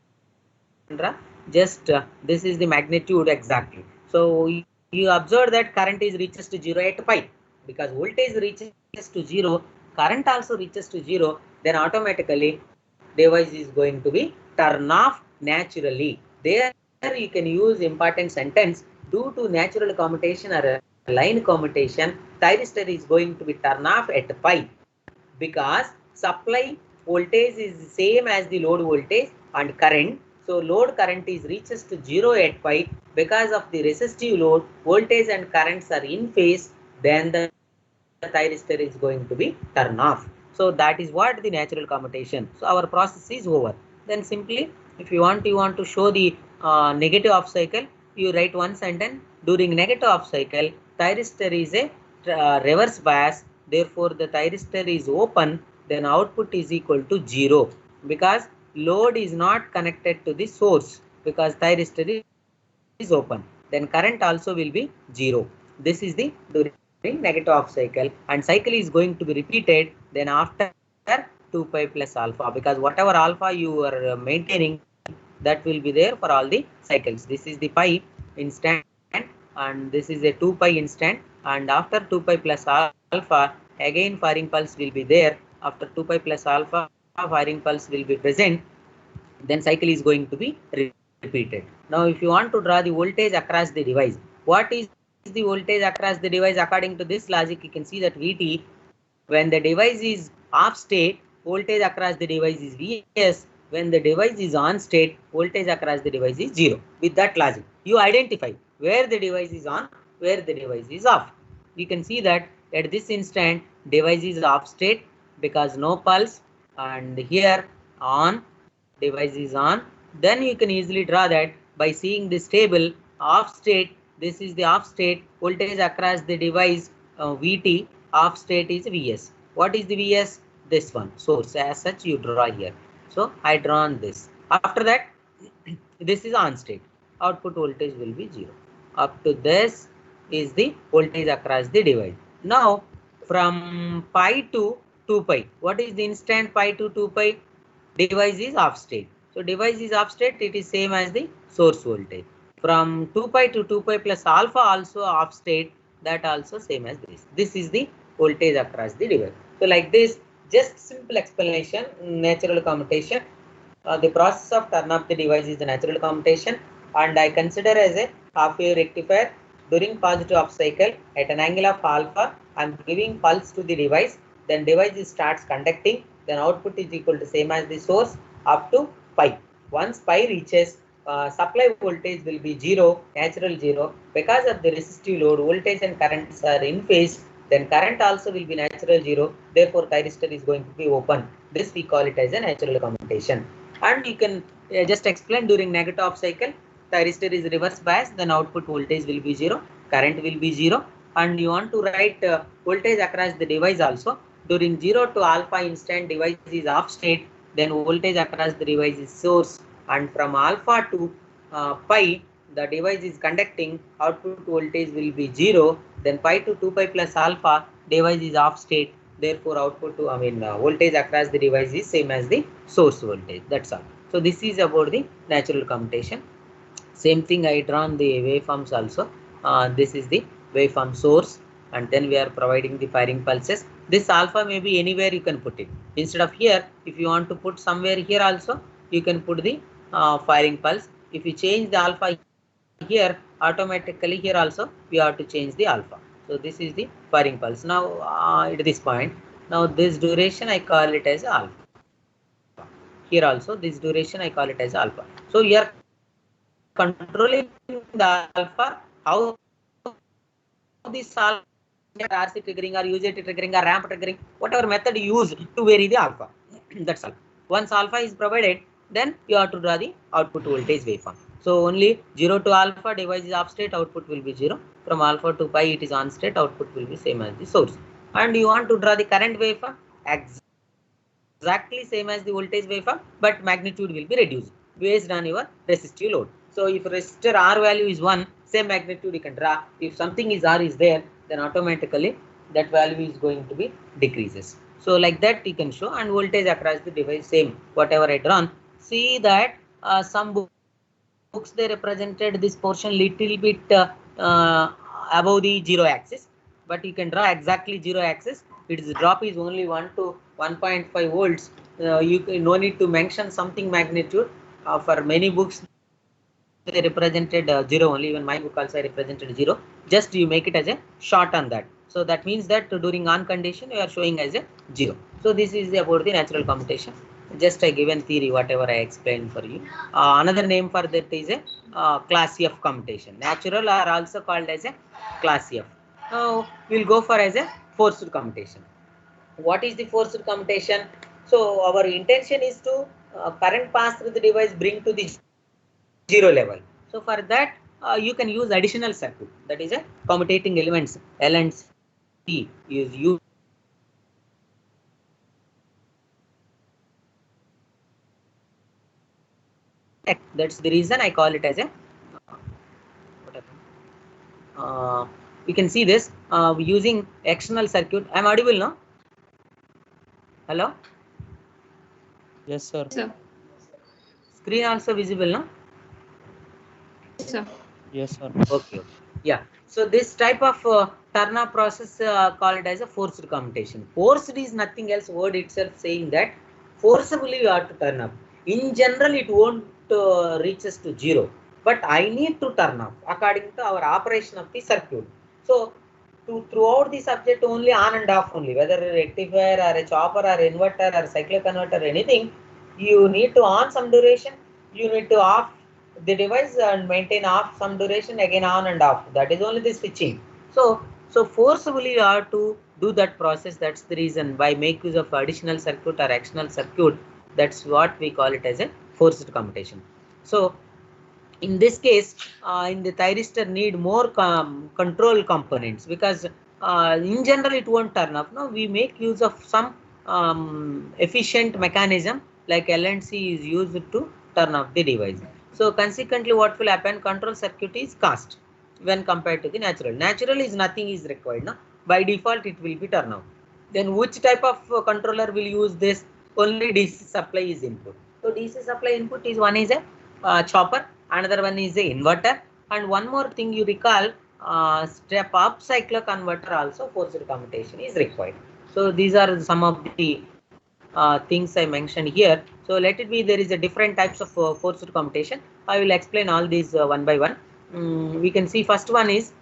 draw. Just this is the magnitude exactly. So you observe that current is reaches to 0 at pipe, because voltage reaches to 0, current also reaches to 0, then automatically device is going to be turn off naturally. There you can use important sentence: due to natural commutation or line commutation, thyristor is going to be turn off at pipe, because supply voltage is same as the load voltage and current. So load current is reaches to 0 at pi because of the resistive load, voltage and currents are in phase, then the thyristor is going to be turn off. So that is what the natural commutation. So our process is over. Then simply, if you want to show the negative off cycle, you write one sentence. During negative off cycle, thyristor is a reverse bias. Therefore, the thyristor is open. Then output is equal to 0 because load is not connected to the source because thyristor is open. Then current also will be 0. This is the during negative off cycle, and cycle is going to be repeated then after 2 pi plus alpha, because whatever alpha you are maintaining, that will be there for all the cycles. This is the pi instant and this is a 2 pi instant, and after 2 pi plus alpha again firing pulse will be there. After 2 pi plus alpha firing pulse will be present, then cycle is going to be repeated. Now if you want to draw the voltage across the device, what is the voltage across the device? According to this logic, you can see that Vt, when the device is off state, voltage across the device is Vs. When the device is on state, voltage across the device is 0. With that logic, you identify where the device is on, where the device is off. You can see that at this instant, device is off state because no pulse, and here on, device is on. Then you can easily draw that by seeing this table. Off state, this is the off state, voltage across the device Vt, off state is Vs. What is the Vs? This one, source. As such you draw here. So I drawn this. After that, this is on state, output voltage will be 0. Up to this is the voltage across the device. Now from pi to 2 pi, what is the instant pi to 2 pi? Device is off state. So device is off state, it is same as the source voltage. From 2 pi to 2 pi plus alpha also off state, that also same as this. This is the voltage across the device. So like this, just simple explanation, natural commutation. The process of turn off the device is the natural commutation, and I consider as a half wave rectifier. During positive off cycle at an angle of alpha, I am giving pulse to the device, then device starts conducting, then output is equal to same as the source up to pi. Once pi reaches, supply voltage will be 0, natural 0. Because of the resistive load, voltage and currents are in phase, then current also will be natural 0. Therefore, thyristor is going to be open. This we call it as a natural commutation. And you can just explain during negative off cycle, thyristor is reverse bias, then output voltage will be 0, current will be 0. And you want to write voltage across the device also. During 0 to alpha instant, device is off state, then voltage across the device is source, and from alpha to pi, the device is conducting, output voltage will be 0, then pi to 2 pi plus alpha, device is off state, therefore output to, voltage across the device is same as the source voltage. That's all. So this is about the natural commutation. Same thing I drawn the waveforms also. This is the waveform source, and then we are providing the firing pulses. This alpha may be anywhere you can put it. Instead of here, if you want to put somewhere here also, you can put the firing pulse. If you change the alpha here, automatically here also we have to change the alpha. So this is the firing pulse. Now at this point, now this duration I call it as alpha. Here also this duration I call it as alpha. So you are controlling the alpha, how this alpha, RC triggering or UJT triggering or ramp triggering, whatever method you use to vary the alpha. That's all. Once alpha is provided, then you have to draw the output voltage waveform. So only 0 to alpha, device is off state, output will be 0. From alpha to pi, it is on state, output will be same as the source. And you want to draw the current waveform, exactly same as the voltage waveform, but magnitude will be reduced based on your resistive load. So if resistor R value is 1, same magnitude you can draw. If something is R is there, then automatically that value is going to be decreases. So like that you can show, and voltage across the device same, whatever I drawn. See that some books they represented this portion little bit above the 0 axis, but you can draw exactly 0 axis. Its drop is only 1 to 1.5 volts. You can, no need to mention something magnitude. For many books they represented 0 only. Even my book also I represented 0. Just you make it as a short on that. So that means that during on condition you are showing as a 0. So this is about the natural commutation. just a given theory, whatever I explained for you. Another name for that is a class F commutation. Natural are also called as a class F. Now we'll go for as a forced commutation. What is the forced commutation? So our intention is to current pass through the device bring to the zero level. So for that you can use additional circuit, that is a commutating elements L and C is used. That's the reason I call it as a you can see this using external circuit. I'm audible now? Hello? Yes, sir. Sir. Screen also visible now? Yes, sir. Yes, sir. Okay. Yeah. So this type of turn-off process called as a forced commutation. Forced is nothing else. Word itself saying that forcibly you have to turn off. In general, it won't reach us to zero. But I need to turn off according to our operation of the circuit. So throughout the subject only on and off only, whether a rectifier or a chopper or inverter or cycloconverter, anything, you need to on some duration, you need to off the device and maintain off some duration, again on and off. That is only the switching. So forcibly you have to do that process. That's the reason by make use of additional circuit or external circuit. That's what we call it as a forced commutation. So in this case, in the thyristor need more control components, because in general it won't turn off. Now we make use of some efficient mechanism like LNC is used to turn off the device. So consequently what will happen, control circuit is cost when compared to the natural. Natural is nothing is required. No? By default it will be turn off. Then which type of controller will use this? Only DC supply is input. So DC supply input is one is a chopper, another one is a inverter, and one more thing you recall, step up cycloconverter also forced commutation is required. So these are some of the things I mentioned here. So let it be there is a different types of forced commutation. I will explain all these one by one. We can see first one is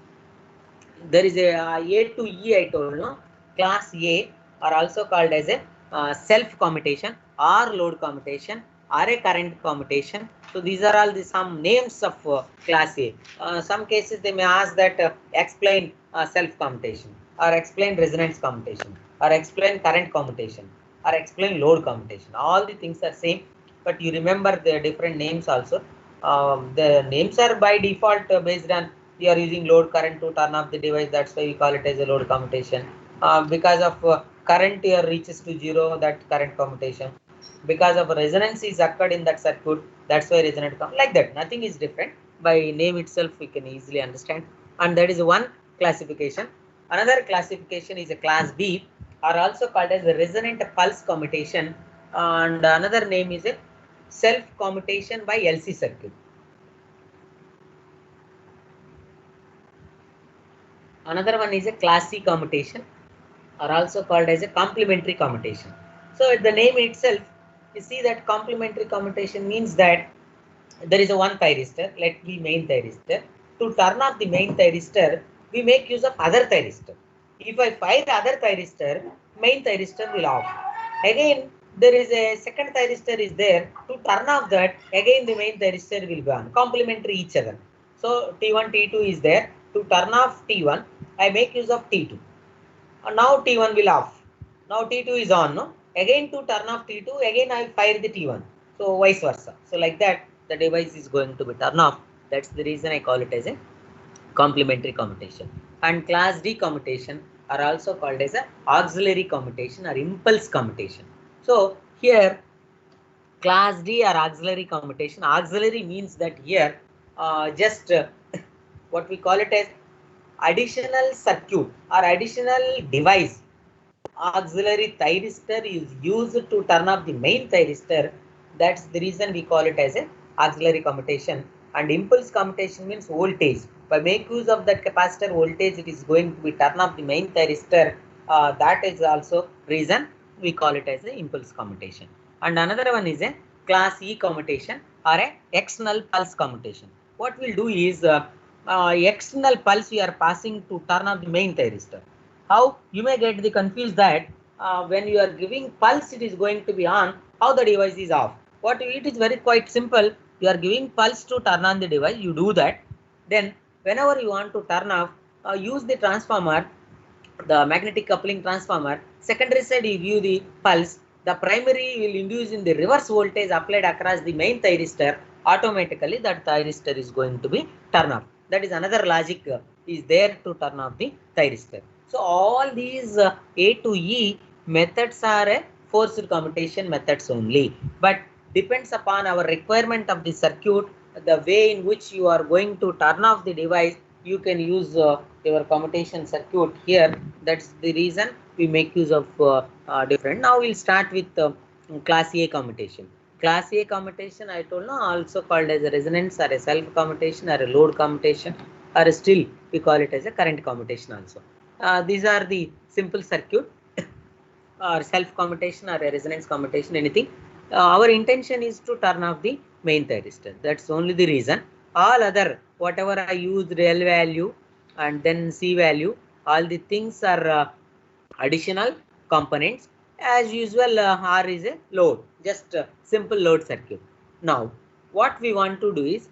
there is a to E I told, no? Class A are also called as a self commutation or load commutation or a current commutation. So these are all the some names of class A. Some cases they may ask that explain self commutation or explain resonance commutation or explain current commutation or explain load commutation. All the things are same, but you remember the different names also. The names are by default based on you are using load current to turn off the device. That's why we call it as a load commutation. Because of current here reaches to zero, that current commutation. Because of resonance is occurred in that circuit, that's why resonant like that. Nothing is different. By name itself, we can easily understand. And that is one classification. Another classification is a class B, are also called as a resonant pulse commutation. And another name is a self commutation by LC circuit. Another one is a class C commutation, are also called as a complementary commutation. So the name itself, you see that complementary commutation means that there is a one thyristor, let be main thyristor. To turn off the main thyristor, we make use of other thyristor. If I fire other thyristor, main thyristor will off. Again, there is a second thyristor is there. To turn off that, again the main thyristor will be on. Complementary each other. So T1, T2 is there. To turn off T1, I make use of T2. And now T1 will off. Now T2 is on. No? Again to turn off T2, again I fire the T1. So vice versa. So like that, the device is going to be turned off. That's the reason I call it as a complementary commutation. And class D commutation are also called as a auxiliary commutation or impulse commutation. So here class D or auxiliary commutation. Auxiliary means that here just what we call it as additional circuit or additional device. Auxiliary thyristor is used to turn off the main thyristor. That's the reason we call it as a auxiliary commutation. And impulse commutation means voltage. By make use of that capacitor voltage, it is going to be turn off the main thyristor. That is also reason we call it as a impulse commutation. And another one is a class E commutation or a external pulse commutation. What we'll do is external pulse we are passing to turn off the main thyristor. How? You may get the confused that when you are giving pulse, it is going to be on. How the device is off? What it is very quite simple. You are giving pulse to turn on the device. You do that. Then whenever you want to turn off, use the transformer, the magnetic coupling transformer. Secondary side you give the pulse. The primary will induce in the reverse voltage applied across the main thyristor. Automatically that thyristor is going to be turn off. That is another logic is there to turn off the thyristor. So all these A to E methods are forced commutation methods only, but depends upon our requirement of the circuit, the way in which you are going to turn off the device. You can use your commutation circuit here. That's the reason we make use of different. Now we'll start with class A commutation. Class A commutation, I told now, also called as a resonance or a self commutation or a load commutation, or still we call it as a current commutation also. These are the simple circuit or self commutation or a resonance commutation, anything. Our intention is to turn off the main thyristor. That's only the reason. All other, whatever I used, L value and then C value, all the things are additional components. As usual, R is a load, just simple load circuit. Now what we want to do is,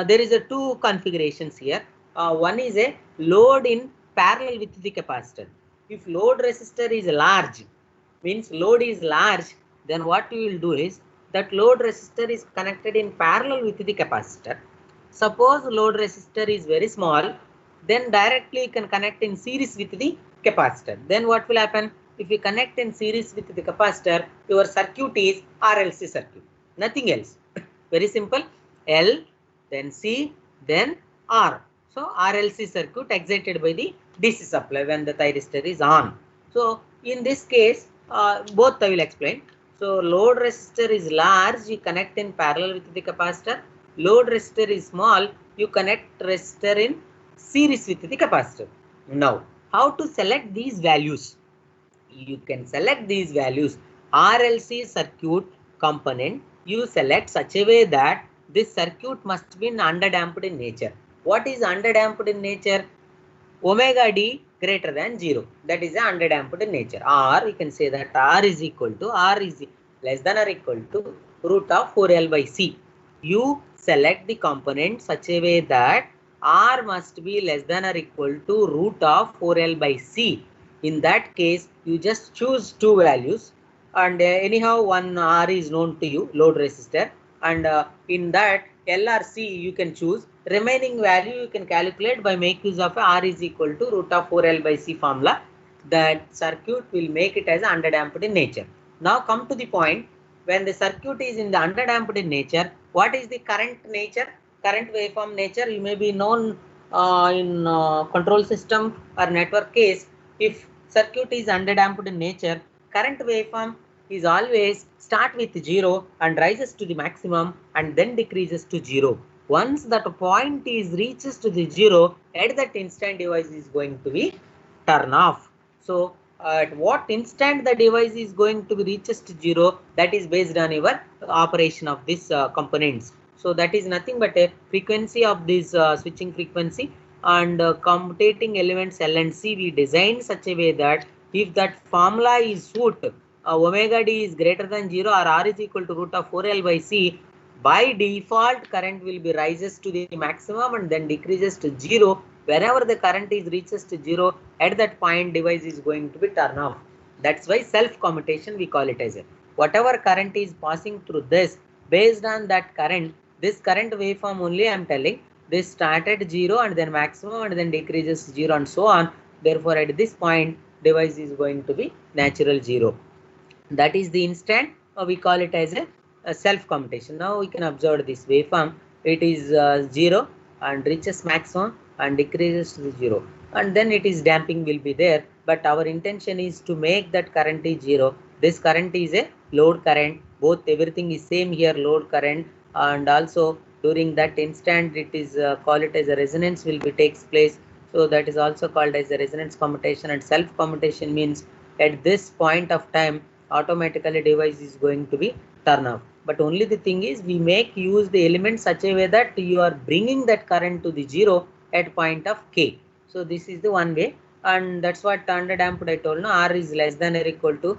there is a two configurations here. One is a load in parallel with the capacitor. If load resistor is large, means load is large, then what we will do is that load resistor is connected in parallel with the capacitor. Suppose load resistor is very small, then directly you can connect in series with the capacitor. Then what will happen? If you connect in series with the capacitor, your circuit is RLC circuit, nothing else. Very simple. L, then C, then R. So RLC circuit excited by the DC supply when the thyristor is on. So in this case, both I will explain. So load resistor is large, you connect in parallel with the capacitor. Load resistor is small, you connect resistor in series with the capacitor. Now how to select these values? You can select these values. RLC circuit component you select such a way that this circuit must be underdamped in nature. What is underdamped in nature? Omega D greater than 0. That is a underdamped in nature. Or you can say that R is less than or equal to root of 4L by C. You select the component such a way that R must be less than or equal to root of 4L by C. In that case, you just choose two values, and anyhow one R is known to you, load resistor, and in that L or C you can choose. Remaining value you can calculate by make use of R is equal to root of 4L by C formula. That circuit will make it as underdamped in nature. Now come to the point, when the circuit is in the underdamped in nature, what is the current nature? Current waveform nature you may be known in control system or network case. If circuit is underdamped in nature, current waveform is always start with 0 and rises to the maximum and then decreases to 0. Once that point is reaches to the 0, at that instant device is going to be turn off. So at what instant the device is going to be reaches to 0, that is based on your operation of these components. So that is nothing but a frequency of this switching frequency, and commutating elements L and C we designed such a way that if that formula is suit, omega D is greater than 0 or R is equal to root of 4L by C, by default current will be rises to the maximum and then decreases to 0. Whenever the current is reaches to 0, at that point device is going to be turn off. That's why self commutation we call it as a, whatever current is passing through this, based on that current, this current waveform only I am telling, this start at 0 and then maximum and then decreases 0 and so on. Therefore at this point device is going to be natural 0. That is the instant we call it as a self commutation. Now we can observe this waveform. It is 0 and reaches maximum and decreases to 0, and then it is damping will be there, but our intention is to make that current is 0. This current is a load current, both everything is same here, load current, and also during that instant it is call it as a resonance will be takes place. So that is also called as a resonance commutation. And self commutation means at this point of time automatically device is going to be turn off. But only the thing is we make use the element such a way that you are bringing that current to the 0 at point of K. So this is the one way, and that's what underdamped I told. No, R is less than or equal to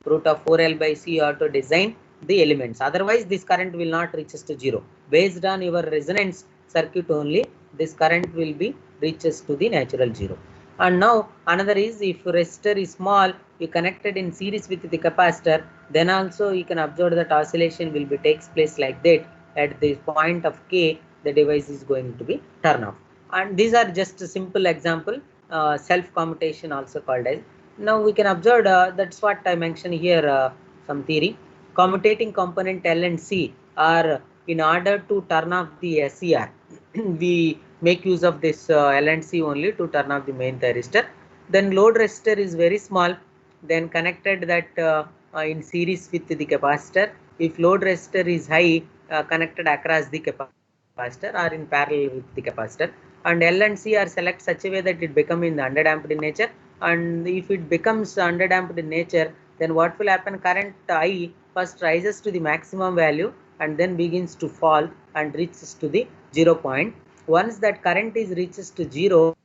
root of 4L by C you have to design. the elements. Otherwise, this current will not reaches to 0. Based on your resonance circuit only, this current will be reaches to the natural 0. And now another is, if resistor is small, you connected in series with the capacitor, then also you can observe that oscillation will be takes place like that. At the point of K, the device is going to be turn off. And these are just a simple example, self commutation also called as. Now we can observe, that's what I mentioned here, some theory. Commutating component L and C are, in order to turn off the SCR, we make use of this L and C only to turn off the main thyristor. Then load resistor is very small, then connected that in series with the capacitor. If load resistor is high, connected across the capacitor or in parallel with the capacitor. And L and C are select such a way that it become in the underdamped in nature. And if it becomes underdamped in nature, then what will happen? Current I first rises to the maximum value and then begins to fall and reaches to the 0 point. Once that current is reaches to 0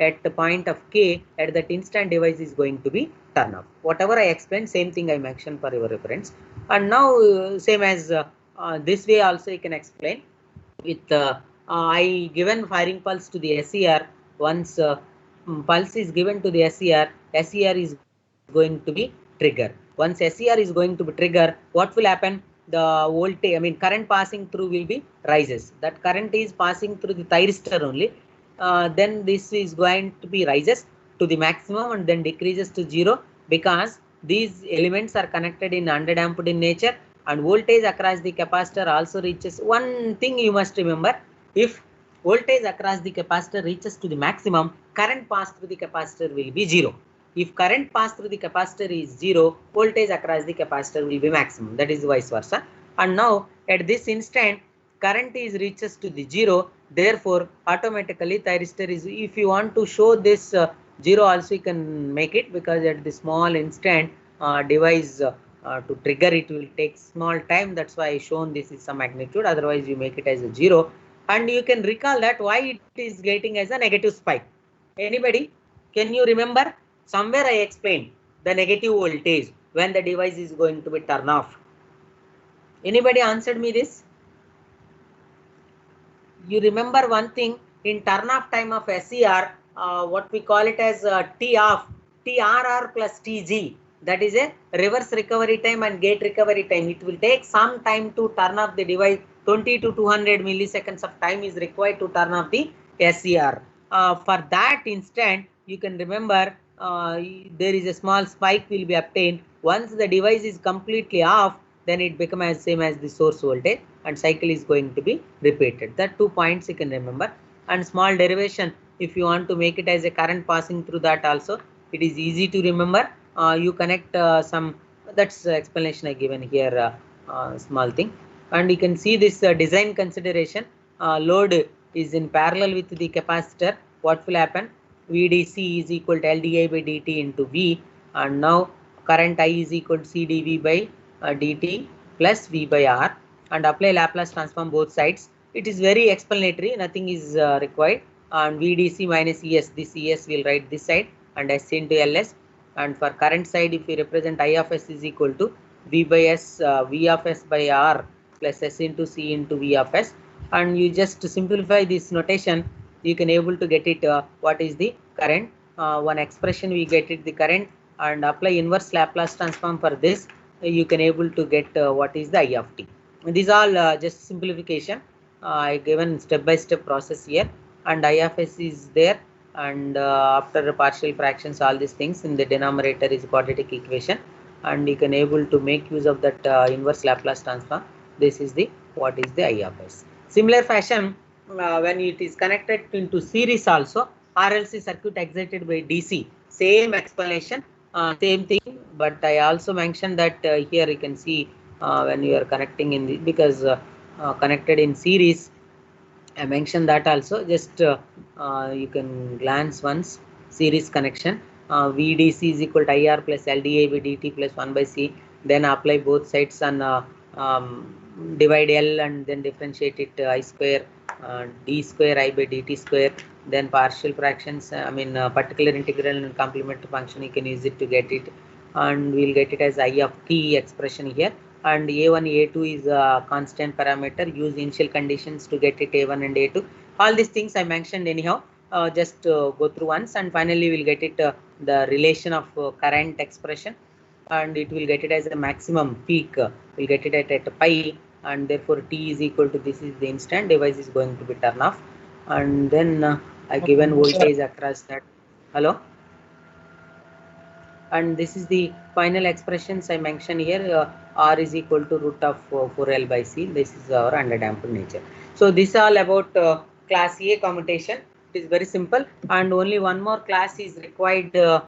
at the point of K, at that instant device is going to be turn off. Whatever I explained, same thing I mentioned for your reference. And now same as this way also you can explain with I given firing pulse to the SCR. Once pulse is given to the SCR is going to be trigger. Once SCR is going to be trigger, what will happen? The voltage, I mean current passing through will be rises. That current is passing through the thyristor only. Then this is going to be rises to the maximum and then decreases to 0, because these elements are connected in underdamped in nature, and voltage across the capacitor also reaches. One thing you must remember, if voltage across the capacitor reaches to the maximum, current passed through the capacitor will be 0. If current passed through the capacitor is 0, voltage across the capacitor will be maximum. That is vice versa. And now at this instant, current is reaches to the 0. Therefore, automatically thyristor is, if you want to show this 0 also you can make it, because at the small instant device to trigger it will take small time. That's why I shown this is some magnitude. Otherwise, you make it as a 0. And you can recall that why it is getting as a negative spike. Anybody? Can you remember? Somewhere I explained the negative voltage when the device is going to be turned off. Anybody answered me this? You remember one thing, in turn off time of SCR, what we call it as T off, TRR plus TG. That is a reverse recovery time and gate recovery time. It will take some time to turn off the device. 20 to 200 milliseconds of time is required to turn off the SCR. For that instant, you can remember there is a small spike will be obtained. Once the device is completely off, then it becomes as same as the source voltage and cycle is going to be repeated. That 2 points you can remember. And small derivation, if you want to make it as a current passing through that also, it is easy to remember. You connect some, that's the explanation I given here, small thing. And you can see this design consideration. Load is in parallel with the capacitor. What will happen? VDC is equal to LdI by dt into V, and now current I is equal to CdV by dt plus V by R, and apply Laplace transform both sides. It is very explanatory, nothing is required. And VDC minus ES, this ES will write this side and S into LS. And for current side, if we represent I of S is equal to V by S, V of S by R plus S into C into V of S. And you just simplify this notation, you can able to get it what is the current. One expression we get it the current, and apply inverse Laplace transform for this, you can able to get what is the I of t. These all just simplification. I given step-by-step process here, and I of S is there, and after partial fractions, all these things in the denominator is quadratic equation, and you can able to make use of that inverse Laplace transform. This is the what is the I of S. Similar fashion, when it is connected into series also, RLC circuit excited by DC, same explanation, same thing. But I also mentioned that here you can see when you are connecting in the, because connected in series, I mentioned that also. Just you can glance once, series connection. VDC is equal to IR plus LdI by dt plus 1 by C. Then apply both sides and divide L and then differentiate it I square d square I by dt square. Then partial fractions, particular integral and complementary function, you can use it to get it, and we'll get it as I of t expression here. and A1, A2 is a constant parameter. Use initial conditions to get it A1 and A2. All these things I mentioned anyhow. Just go through once, and finally we'll get it the relation of current expression, and it will get it as a maximum peak. We'll get it at pi, and therefore T is equal to this is the instant device is going to be turned off, and then I given voltage across that. Hello. And this is the final expressions I mentioned here. R is equal to root of 4L by C. This is our underdamped nature. So this is all about class A commutation. It is very simple, and only one more class is required